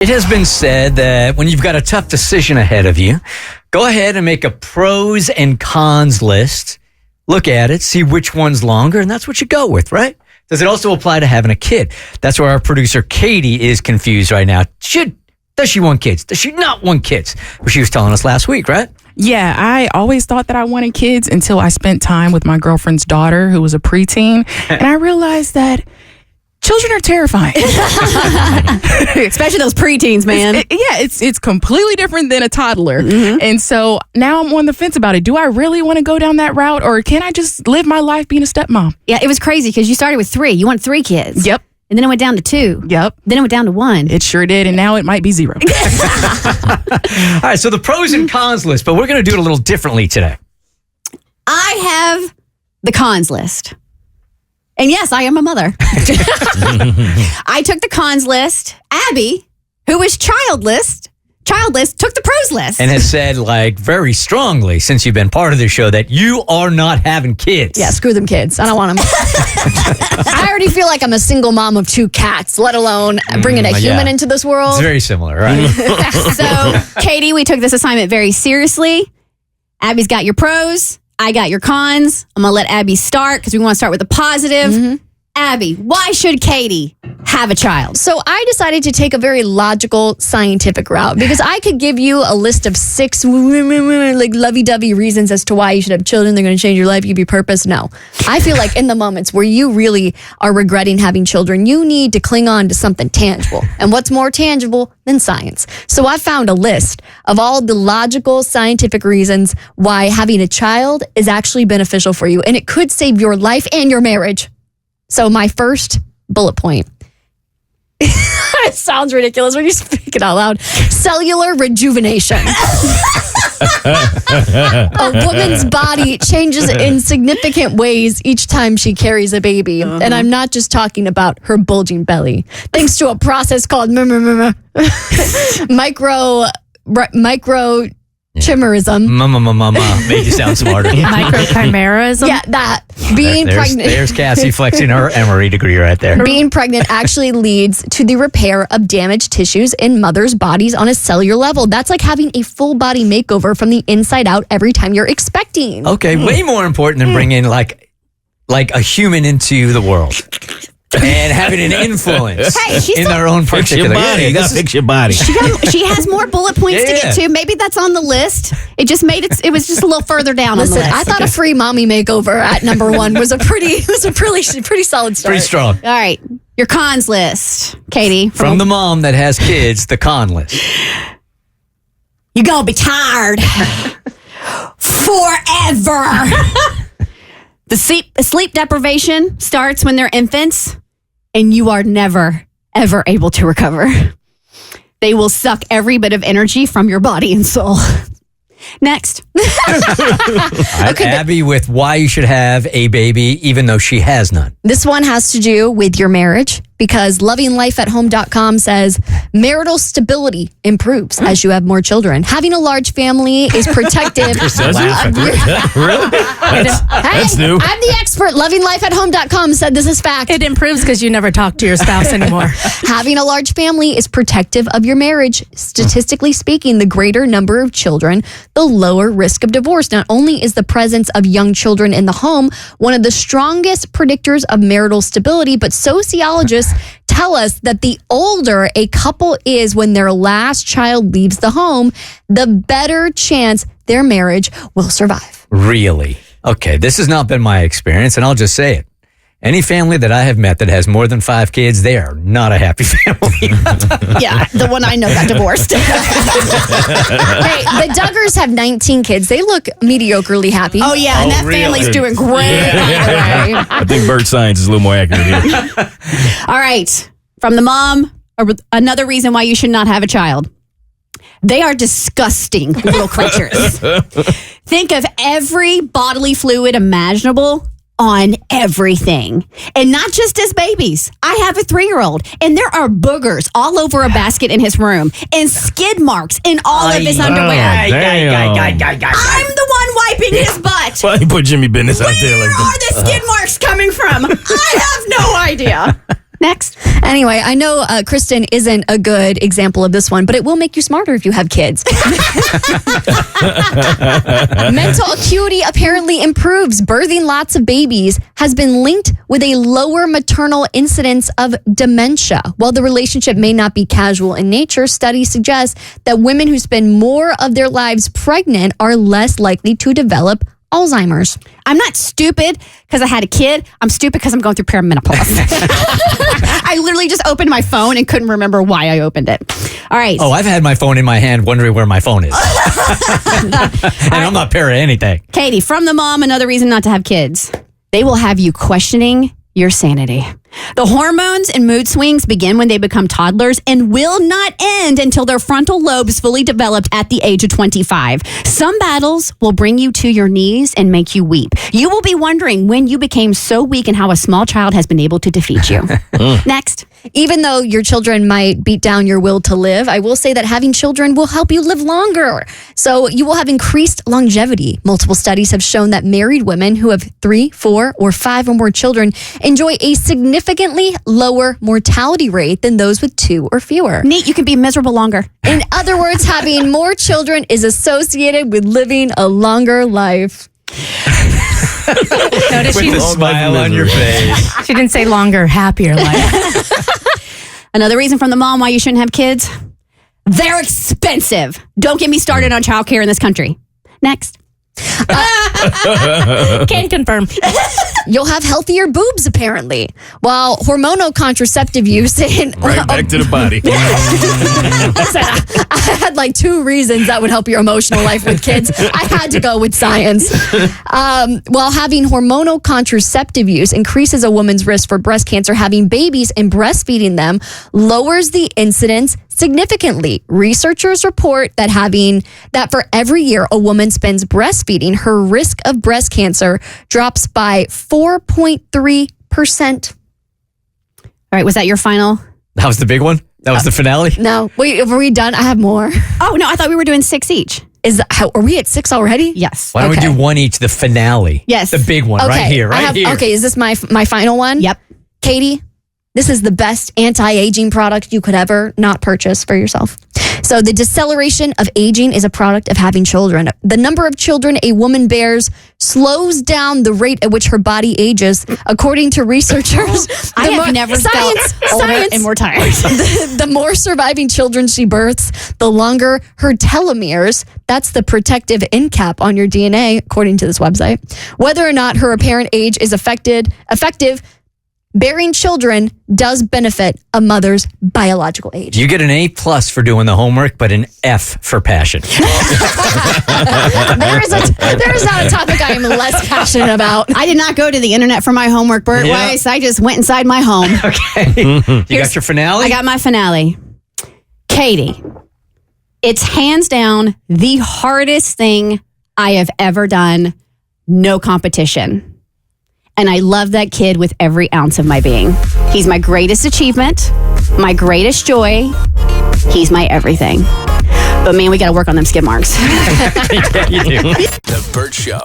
It has been said that when you've got a tough decision ahead of you, go ahead and make a pros and cons list. Look at it, see which one's longer, and that's what you go with, right? Does it also apply to having a kid? That's where our producer Keity is confused right now. Does she want kids? Does she not want kids? Well, she was telling us last week, right? Yeah, I always thought that I wanted kids until I spent time with my girlfriend's daughter, who was a preteen, and I realized that children are terrifying. Especially those preteens, man. It's completely different than a toddler. Mm-hmm. And so now I'm on the fence about it. Do I really want to go down that route, or can I just live my life being a stepmom? Yeah, it was crazy because you started with 3. You want 3 kids. Yep. And then it went down to 2. Yep. Then it went down to 1. It sure did, and now it might be 0. All right, so the pros and cons list, but we're going to do it a little differently today. I have the cons list. And yes, I am a mother. I took the cons list. Abby, who is childless, took the pros list. And has said, very strongly, since you've been part of the show, that you are not having kids. Yeah, screw them kids. I don't want them. I already feel like I'm a single mom of 2 cats, let alone bringing a human into this world. It's very similar, right? So, Keity, we took this assignment very seriously. Abby's got your pros. I got your cons. I'm going to let Abby start because we want to start with the positive. Mm-hmm. Abby, why should Keity have a child? So I decided to take a very logical, scientific route because I could give you a list of 6 lovey-dovey reasons as to why you should have children. They're going to change your life, give you purpose. No. I feel like in the moments where you really are regretting having children, you need to cling on to something tangible. And what's more tangible than science? So I found a list of all the logical, scientific reasons why having a child is actually beneficial for you. And it could save your life and your marriage. So my first bullet point. It sounds ridiculous when you speak it out loud. Cellular rejuvenation. A woman's body changes in significant ways each time she carries a baby. Uh-huh. And I'm not just talking about her bulging belly. Thanks to a process called microchimerism. Made you sound smarter. Microchimerism? Yeah, that. Being pregnant. There's Cassie flexing her Emory degree right there. Being pregnant actually leads to the repair of damaged tissues in mothers' bodies on a cellular level. That's like having a full body makeover from the inside out every time you're expecting. Okay, way more important than bringing like a human into the world. And having an influence in their own particular body. You gotta fix your body. She has more bullet points to get to. Maybe that's on the list. It just made it. It was just a little further down on the list. I thought a free mommy makeover at number 1 was a pretty solid start. Pretty strong. All right, your cons list, Keity. From the mom that has kids, the con list. You're gonna be tired forever. The sleep deprivation starts when they're infants, and you are never, ever able to recover. They will suck every bit of energy from your body and soul. Next. Abby, with why you should have a baby, even though she has none. This one has to do with your marriage because lovinglifeathome.com says marital stability improves as you have more children. Having a large family is protective. Really? That's new. I'm the expert. Lovinglifeathome.com said this is fact. It improves because you never talk to your spouse anymore. Having a large family is protective of your marriage. Statistically speaking, the greater number of children, the lower risk of divorce. Not only is the presence of young children in the home one of the strongest predictors of marital stability, but sociologists tell us that the older a couple is when their last child leaves the home, the better chance their marriage will survive. Really? Okay, this has not been my experience, and I'll just say it. Any family that I have met that has more than 5 kids, they are not a happy family. Yeah, the one I know got divorced. Hey, the Duggars have 19 kids. They look mediocrely happy. Oh, yeah, and that family's doing great. Yeah. I think Bert's science is a little more accurate here. All right, from the mom, another reason why you should not have a child. They are disgusting little creatures. Think of every bodily fluid imaginable on everything. And not just as babies. I have a 3-year-old, and there are boogers all over a basket in his room and skid marks in all of his underwear. I'm the one wiping his butt. Why you put Jimmy Business out there like Where are the skid marks coming from? I have no idea. Next. Anyway, I know Kristin isn't a good example of this one, but it will make you smarter if you have kids. Mental acuity apparently improves. Birthing lots of babies has been linked with a lower maternal incidence of dementia. While the relationship may not be casual in nature, studies suggest that women who spend more of their lives pregnant are less likely to develop Alzheimer's. I'm not stupid because I had a kid. I'm stupid because I'm going through perimenopause. I literally just opened my phone and couldn't remember why I opened it. All right. Oh, I've had my phone in my hand wondering where my phone is. And I'm not para anything. Keity, from the mom, another reason not to have kids. They will have you questioning your sanity. The hormones and mood swings begin when they become toddlers and will not end until their frontal lobes fully developed at the age of 25. Some battles will bring you to your knees and make you weep. You will be wondering when you became so weak and how a small child has been able to defeat you. Next. Even though your children might beat down your will to live, I will say that having children will help you live longer. So you will have increased longevity. Multiple studies have shown that married women who have 3, 4, or 5 or more children enjoy a significantly lower mortality rate than those with 2 or fewer. Neat, you can be miserable longer. In other words, having more children is associated with living a longer life. Notice With a smile on your face. she didn't say longer, happier life. Another reason from the mom why you shouldn't have kids. They're expensive. Don't get me started on childcare in this country. Next. Can confirm. You'll have healthier boobs, apparently. While hormonal contraceptive use in... Right back to the body. I had like 2 reasons that would help your emotional life with kids. I had to go with science. While having hormonal contraceptive use increases a woman's risk for breast cancer, having babies and breastfeeding them lowers the incidence significantly. Researchers report that for every year a woman spends breastfeeding, her risk of breast cancer drops by 4.3%. All right, was that your final? That was the big one? That was the finale? No, wait, were we done? I have more. Oh, no, I thought we were doing 6 each. Are we at 6 already? Yes. Why don't Okay. we do one each, the finale? Yes. The big one, right here, here. Okay, is this my final one? Yep. Keity, this is the best anti-aging product you could ever not purchase for yourself. So the deceleration of aging is a product of having children. The number of children a woman bears slows down the rate at which her body ages, according to researchers. I have never felt older and more tired. The more surviving children she births, the longer her telomeres. That's the protective end cap on your DNA, according to this website. Whether or not her apparent age is effective, bearing children does benefit a mother's biological age. You get an A+ for doing the homework, but an F for passion. There is not a topic I am less passionate about. I did not go to the internet for my homework, Bert Yeah. Weiss. I just went inside my home. Okay. You got your finale? I got my finale. Keity, it's hands down the hardest thing I have ever done. No competition. And I love that kid with every ounce of my being. He's my greatest achievement, my greatest joy. He's my everything. But man, we got to work on them skid marks. Yeah, you do. The Bert Show.